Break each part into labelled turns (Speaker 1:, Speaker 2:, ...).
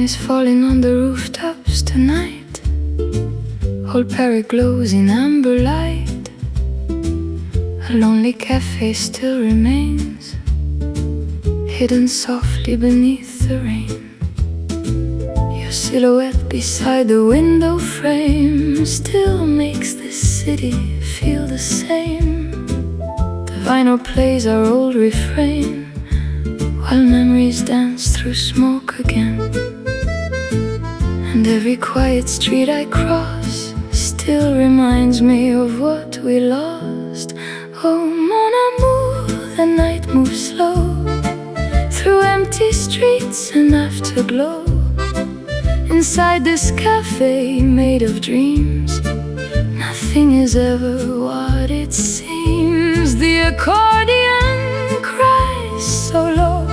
Speaker 1: is falling on the rooftops tonight. Old Paris glows in amber light. A lonely cafe still remains, hidden softly beneath the rain. Your silhouette beside the window frame still makes this city feel the same. The vinyl plays our old refrain, while memories dance through smoke again. And every quiet street I cross still reminds me of what we lost. Oh mon amour, the night moves slow through empty streets and afterglow. Inside this cafe made of dreams, nothing is ever what it seems. The accordion cries so low,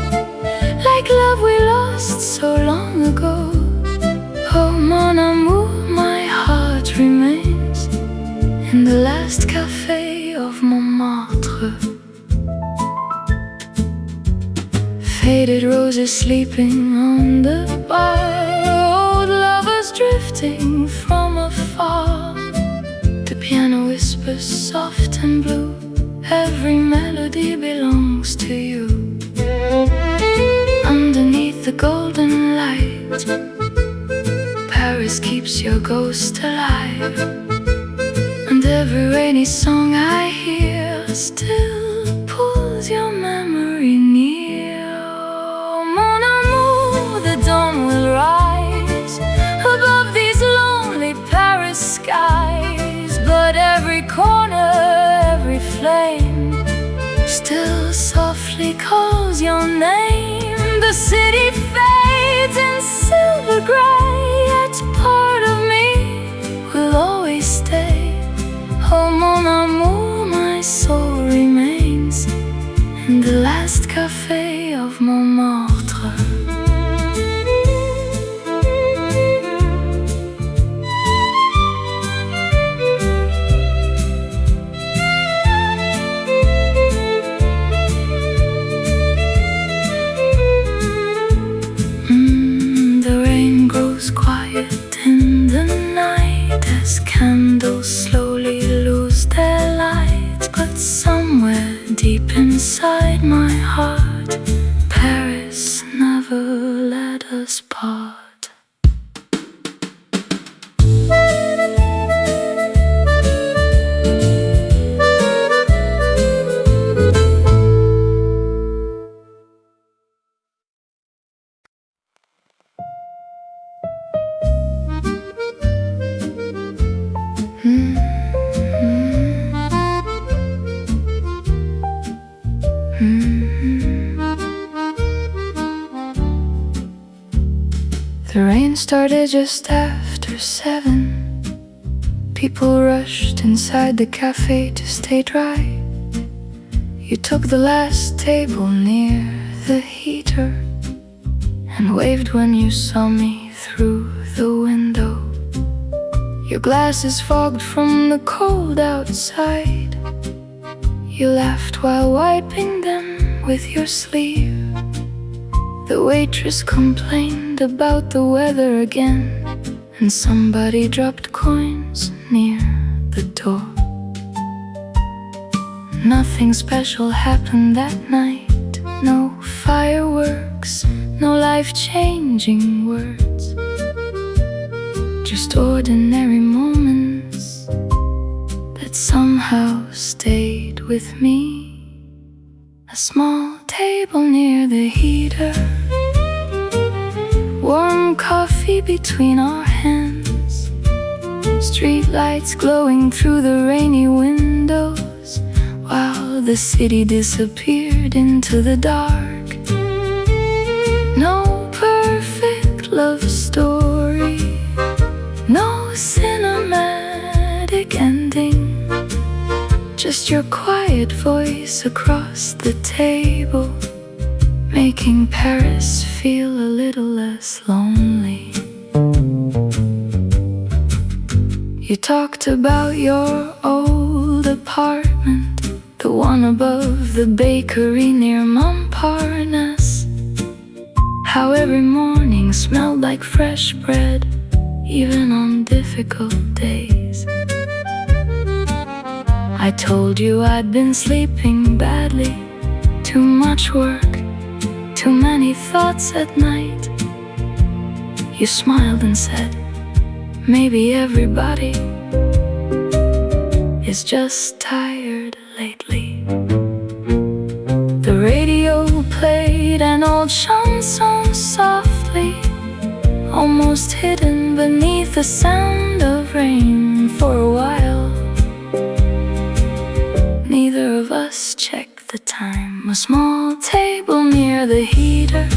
Speaker 1: like love we lost so long ago. Oh mon amour, my heart remains in the last café of Montmartre. Faded roses sleeping on the bar, old lovers drifting from afar. The piano whispers soft and blue, every melody belongs to you. Underneath the golden light, Paris keeps your ghost alive. And every rainy song I hear still pulls your memory near. Oh, mon amour, the dawn will rise above these lonely Paris skies. But every corner, every flame still softly calls your name. The city fades in silver gray, yet part of me will always stay. Oh mon amour, my soul remains in the last café of Montmartre. Quiet in the night as candles slowly lose their light. But somewhere deep inside my heart, Paris never let us part. The rain started just after 7. People rushed inside the cafe to stay dry. You took the last table near the heater and waved when you saw me through the window. Your glasses fogged from the cold outside. You laughed while wiping them with your sleeve. The waitress complained about the weather again, and somebody dropped coins near the door. Nothing special happened that night. No fireworks, no life-changing words, just ordinary moments that somehow stayed with me. A small table near the heater, warm coffee between our hands, street lights glowing through the rainy windows, while the city disappeared into the dark. No perfect love story, no cinematic ending, just your quiet voice across the table, making Paris feel a little less lonely. You talked about your old apartment, the one above the bakery near Montparnasse. How every morning smelled like like fresh bread, even on difficult days. I told you I'd been sleeping badly, too much work, too many thoughts at night. You smiled and said, maybe everybody is just tired lately. The radio played an old chanson softly, almost hidden beneath the sound of rain. For a while, neither of us checked the time. A small table near the heater,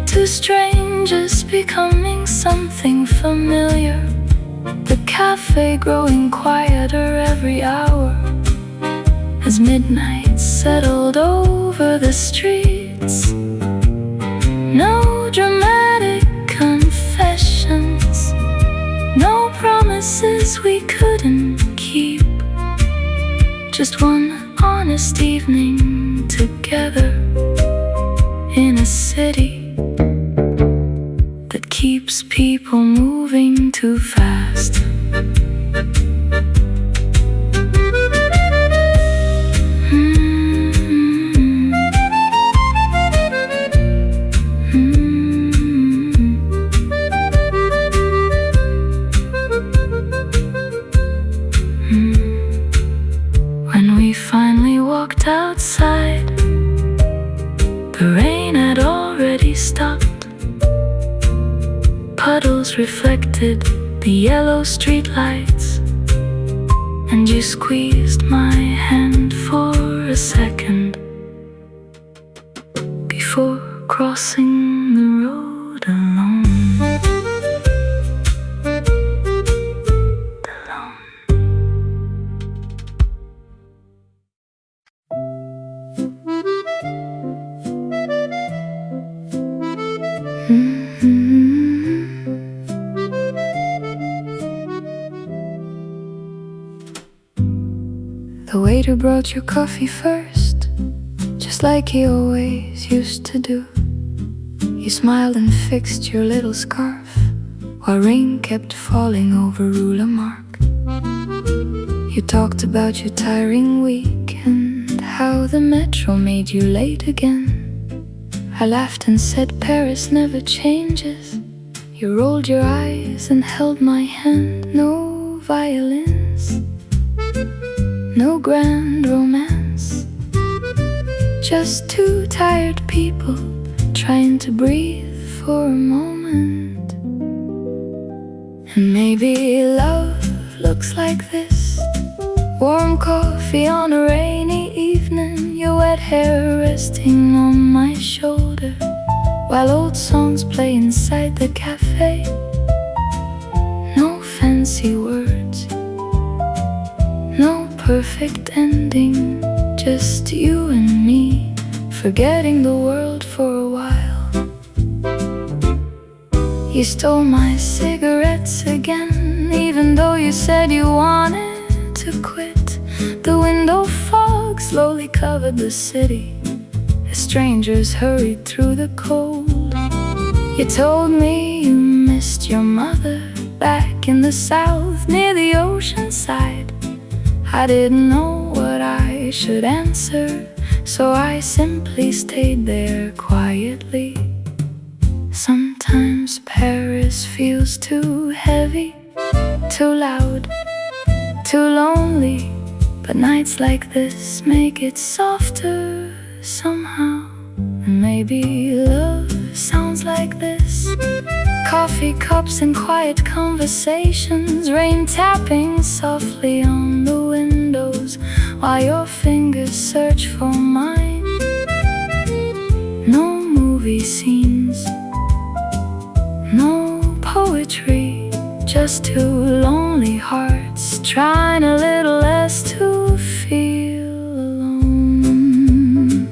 Speaker 1: two strangers becoming something familiar. The cafe growing quieter every hour as midnight settled over the streets. No dramatic confessions, no promises we couldn't keep. Just one honest evening together in a city that keeps people moving too fast. When we finally walked outside, the rain had already stopped. Puddles reflected the yellow streetlights, and you squeezed my hand for a second before crossing the road alone. The waiter brought your coffee first, just like he always used to do. You smiled and fixed your little scarf, while rain kept falling over ruler mark. You talked about your tiring week and how the metro made you late again. I laughed and said Paris never changes. You rolled your eyes and held my hand. No violins, no grand romance, just two tired people trying to breathe for a moment. And maybe love looks like this: warm coffee on a rainy evening, your wet hair resting on my shoulder, while old songs play inside the cafe. No fancy words, no perfect ending, just you and me, forgetting the world for a while. You stole my cigarettes again, even though you said you wanted to quit. The window fog slowly covered the city as strangers hurried through the cold. You told me you missed your mother back in the south near the ocean side. I didn't know what I should answer, so I simply stayed there quietly. Sometimes Paris feels too heavy, too loud, too lonely, but nights like this make it softer somehow. And maybe love sounds like this: coffee cups and quiet conversations, rain tapping softly on the windows while your fingers search for mine. No movie scenes, no poetry, just two lonely hearts trying a little less to feel alone.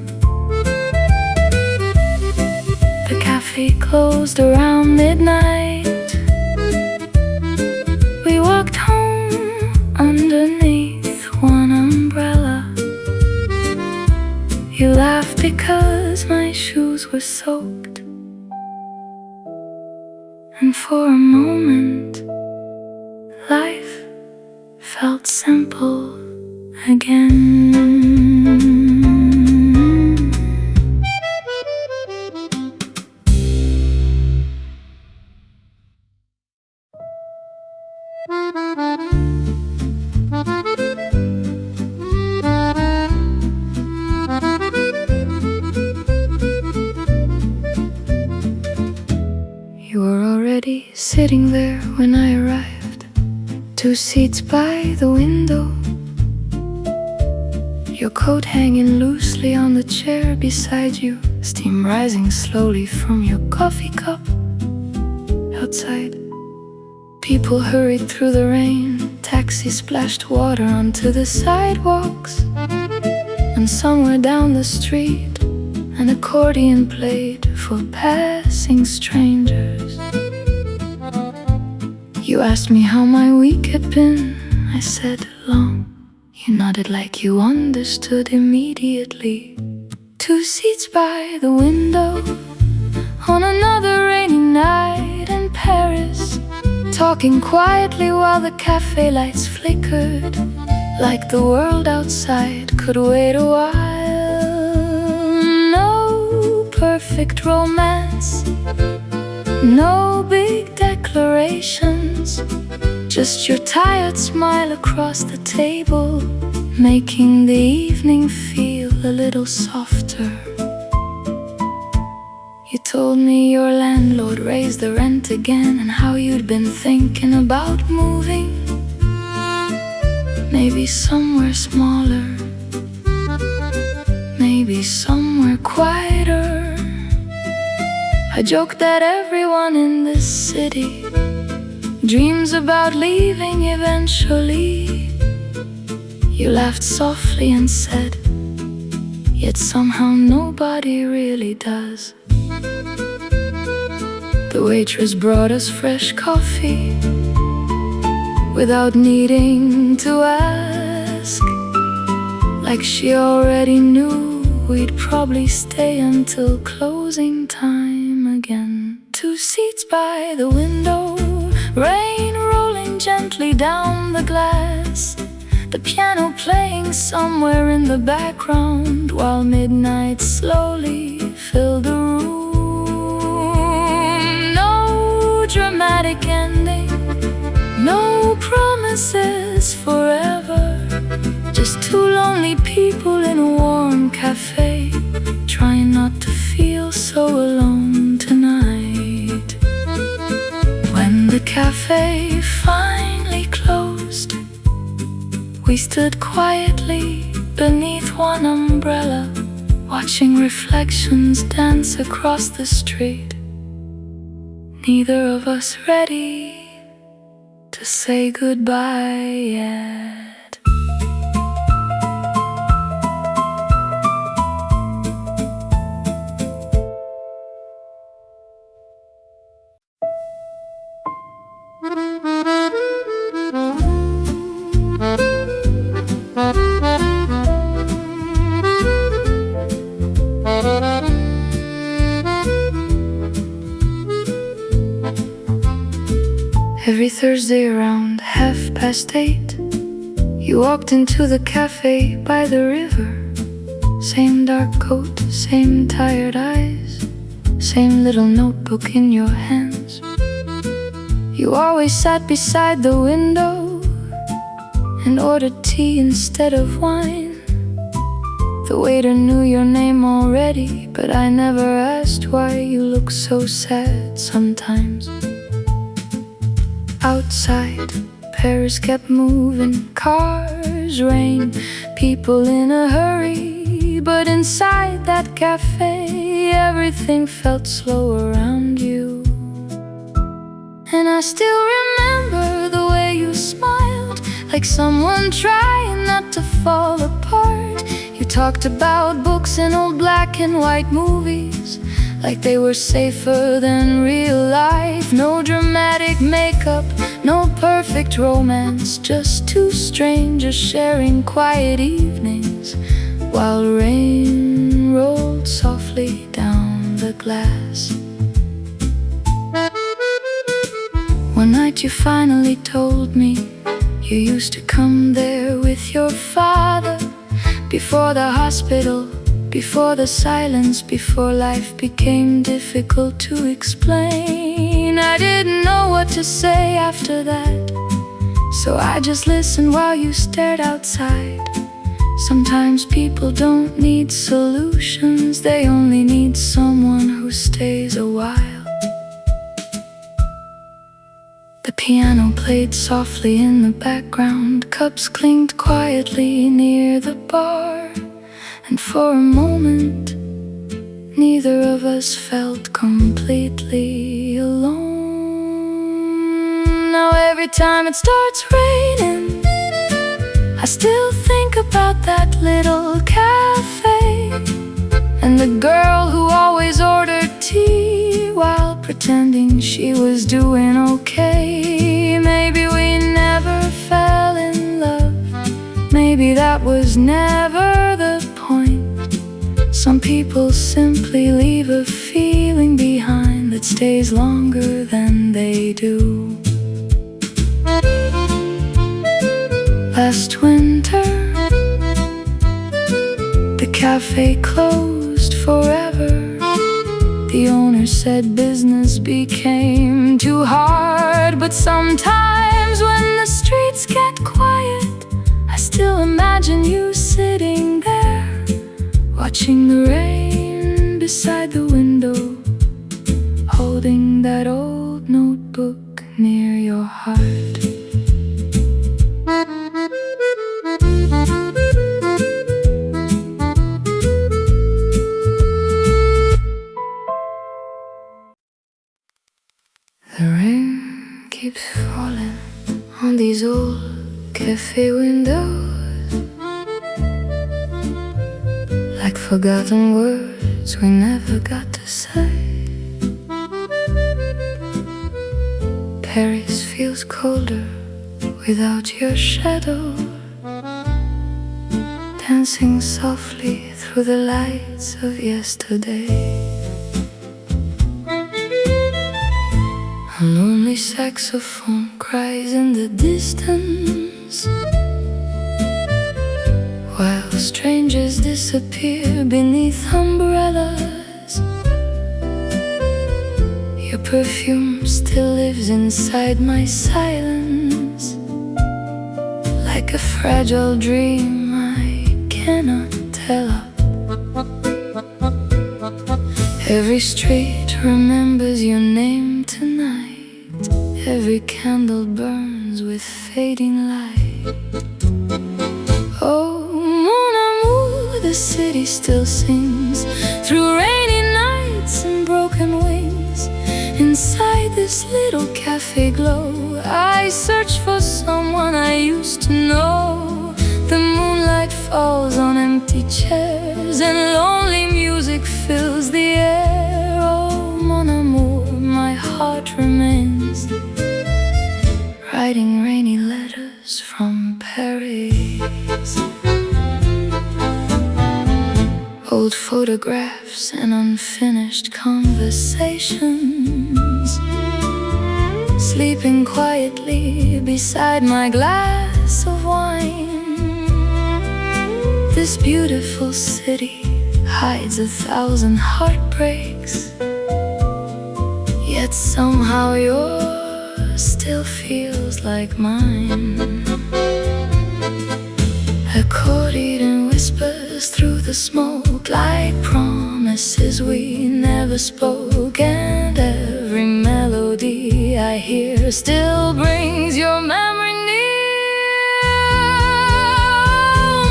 Speaker 1: The cafe closed around midnight. We walked home underneath one umbrella. You laughed because my shoes were soaked. And for a moment, life felt simple again. You were already sitting there when I arrived, 2 seats by the window, your coat hanging loosely on the chair beside you, steam rising slowly from your coffee cup. Outside, people hurried through the rain, taxis splashed water onto the sidewalks, and somewhere down the street an accordion played for passing strangers. You asked me how my week had been. I said, long. You nodded like you understood immediately. 2 seats by the window on another rainy night in Paris, talking quietly while the cafe lights flickered, like the world outside could wait a while. No perfect romance, no big declarations, just your tired smile across the table, making the evening feel a little softer. You told me your landlord raised the rent again, and how you'd been thinking about moving, maybe somewhere smaller, maybe somewhere quieter. I joked that everyone in this city dreams about leaving eventually. You laughed softly and said, yet somehow nobody really does. The waitress brought us fresh coffee without needing to ask, like she already knew we'd probably stay until closing time again. 2 seats by the window, rain rolling gently down the glass, the piano playing somewhere in the background, while midnight slowly filled the room. No dramatic ending, no promises forever, just 2 lonely people in a warm cafe, trying not to feel so alone tonight. When the cafe finally closed, we stood quietly beneath one umbrella, watching reflections dance across the street. Neither of us ready to say goodbye yet. Every Thursday around 8:30, you walked into the cafe by the river. Same dark coat, same tired eyes, same little notebook in your hands. You always sat beside the window and ordered tea instead of wine. The waiter knew your name already, but I never asked why you look so sad sometimes. Outside, Paris kept moving, cars, rain, people in a hurry. But inside that cafe, everything felt slow around you. And I still remember the way you smiled, like someone trying not to fall apart. You talked about books and old black and white movies, like they were safer than real life. No dramatic makeup, no perfect romance, just 2 strangers sharing quiet evenings, while rain rolled softly down the glass. One night you finally told me you used to come there with your father. Before the hospital, before the silence, before life became difficult to explain. I didn't know what to say after that, so I just listened while you stared outside. Sometimes people don't need solutions, they only need someone who stays a while. The piano played softly in the background, cups clinked quietly near the bar, and for a moment, neither of us felt completely alone. Now every time it starts raining, I still think about that little cafe, and the girl who always ordered tea while pretending she was doing okay. Maybe we never fell in love, maybe that was never the point. Some people simply leave a feeling behind that stays longer than they do. Last winter, the cafe closed forever. The owner said business became too hard, but sometimes when the streets get quiet, I still imagine you sitting there, watching the rain beside the window, holding that old notebook near your heart. The rain keeps falling on these old cafe windows, like forgotten words we never got to say. Paris feels colder without your shadow, dancing softly through the lights of yesterday. A lonely saxophone cries in the distance, while strangers disappear beneath umbrellas. Your perfume still lives inside my silence, like a fragile dream I cannot tell of. Every street remembers your name tonight, every candle burns with fading light. Oh, mon amour, the city still sings through rainy nights and broken wings. Inside this little cafe glow, I search for someone I used to know. The moonlight falls on empty chairs and lonely music fills the air. Oh, mon amour, my heart remains, writing rainy letters from Paris. Old photographs and unfinished conversations, sleeping quietly beside my glass of wine. This beautiful city hides 1,000 heartbreaks, yet somehow yours still feels like mine. Accorded in whispers through the smoke, like promises we never spoke, and every melody I hear still brings your memory near.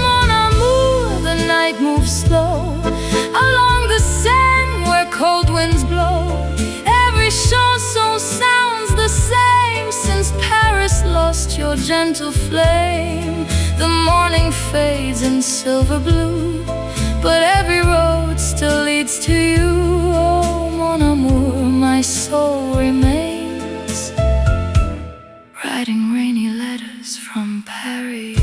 Speaker 1: Mon amour, the night moves slow along the Seine where cold winds blow. Every chanson sounds the same since Paris lost your gentle flame. The morning fades in silver blue, but every road still leads to you. Oh, mon amour, my soul remains, writing rainy letters from Paris.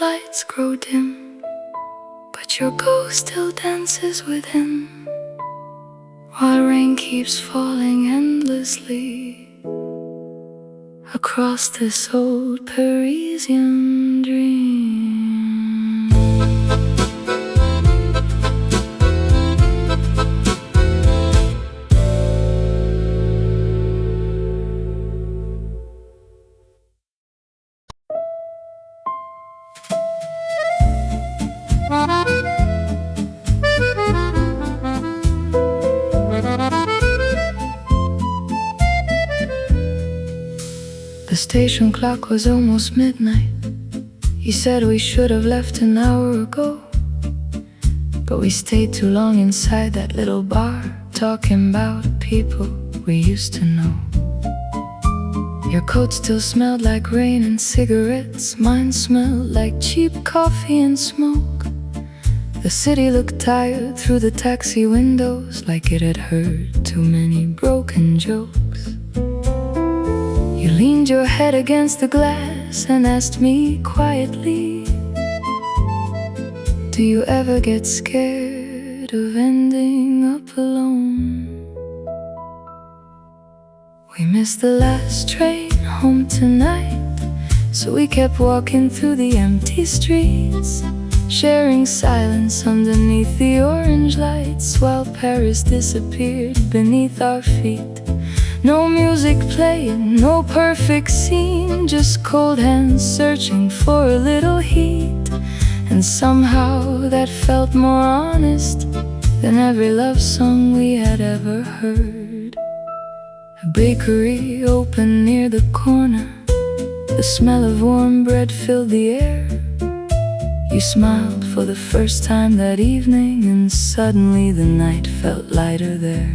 Speaker 1: lights grow dim, but your ghost still dances within, while rain keeps falling endlessly across this old Parisian dream. The station clock was almost midnight. He said we should have left an hour ago, but we stayed too long inside that little bar, talking about people we used to know. Your coat still smelled like rain and cigarettes. Mine smelled like cheap coffee and smoke. The city looked tired through the taxi windows, like it had heard too many broken jokes. You leaned your head against the glass and asked me quietly, do you ever get scared of ending up alone? We missed the last train home tonight, so we kept walking through the empty streets, sharing silence underneath the orange lights, while Paris disappeared beneath our feet. No music playing, no perfect scene, just cold hands searching for a little heat. And somehow that felt more honest than every love song we had ever heard. A bakery open near the corner, the smell of warm bread filled the air. You smiled for the first time that evening, and suddenly the night felt lighter there.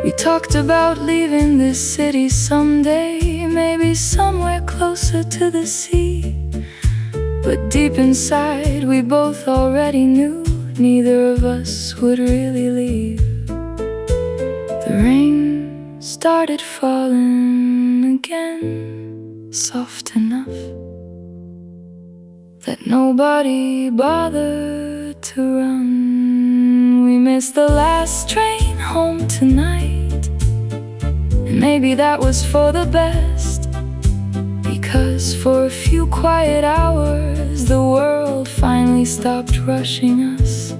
Speaker 1: We talked about leaving this city someday, maybe somewhere closer to the sea. But deep inside we both already knew neither of us would really leave. The rain started falling again, soft enough that nobody bothered to run. We missed the last train home tonight, and maybe that was for the best, because for a few quiet hours the world finally stopped rushing us.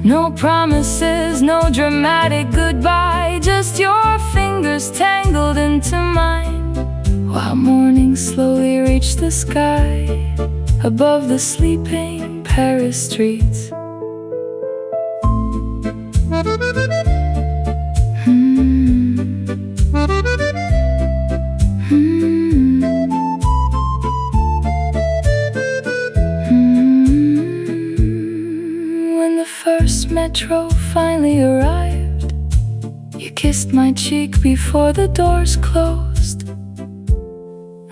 Speaker 1: No promises, no dramatic goodbye, just your fingers tangled into mine, while morning slowly reached the sky above the sleeping Paris streets. When the first metro finally arrived, you kissed my cheek before the doors closed,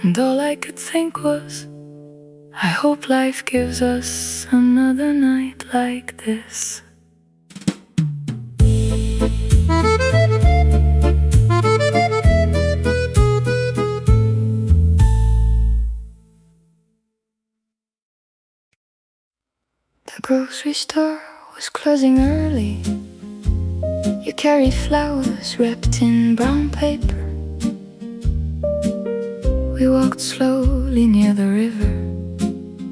Speaker 1: and all I could think was, I hope life gives us another night like this. The grocery store was closing early. You carried flowers wrapped in brown paper. We walked slowly near the river,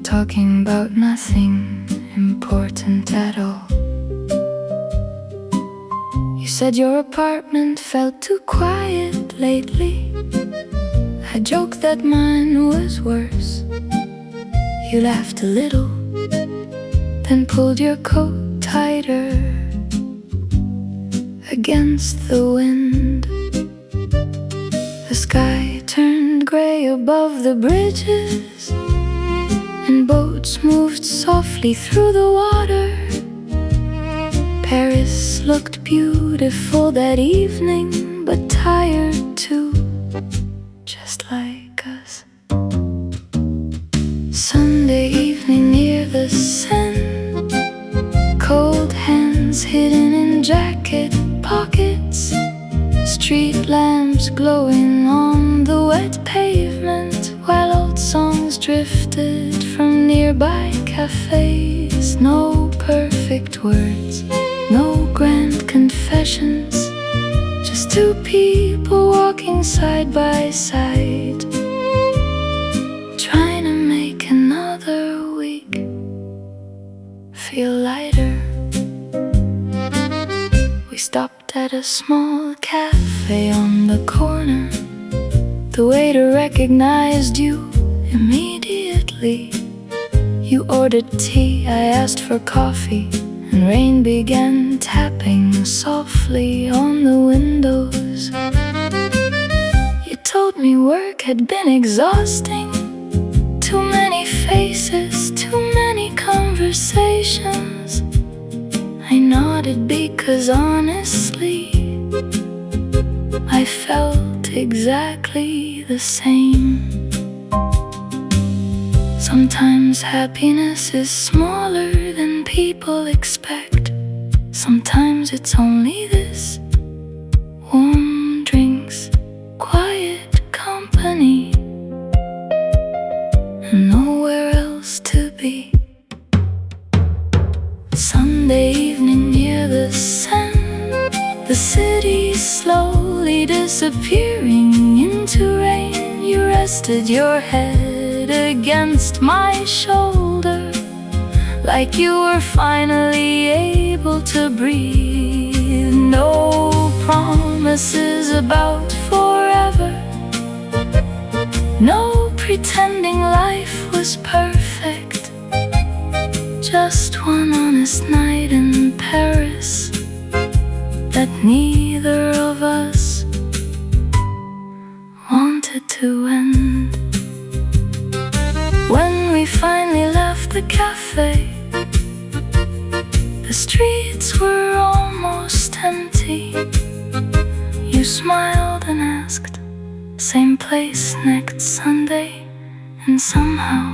Speaker 1: talking about nothing important at all. You said your apartment felt too quiet lately. I joked that mine was worse. You laughed a little, then pulled your coat tighter against the wind. The sky turned gray above the bridges, and boats moved softly through the water. Paris looked beautiful that evening, but tired too, just like us. Sunday evening near the Seine, cold hands hidden in jacket pockets, street lamps glowing on the wet pavement, while old songs drifted from nearby cafes. No perfect words, no grand confessions, just two people walking side by side, trying to make another week feel lighter. We stopped at a small cafe on the corner. The waiter recognized you immediately. You ordered tea, I asked for coffee, and rain began tapping softly on the windows. You told me work had been exhausting. Too many faces, too many conversations. I nodded because honestly I felt exactly the same. Sometimes happiness is smaller than people expect. Sometimes it's only this: warm drinks, quiet company, and nowhere else to be. Sunday evening near the Seine, the city slowly disappearing into rain. You rested your head against my shoulder, like you were finally able to breathe. No promises about forever, no pretending life was perfect. Just one honest night in Paris that neither of us wanted to end. When we finally left the cafe, the streets were almost empty. You smiled and asked, same place next Sunday, and somehow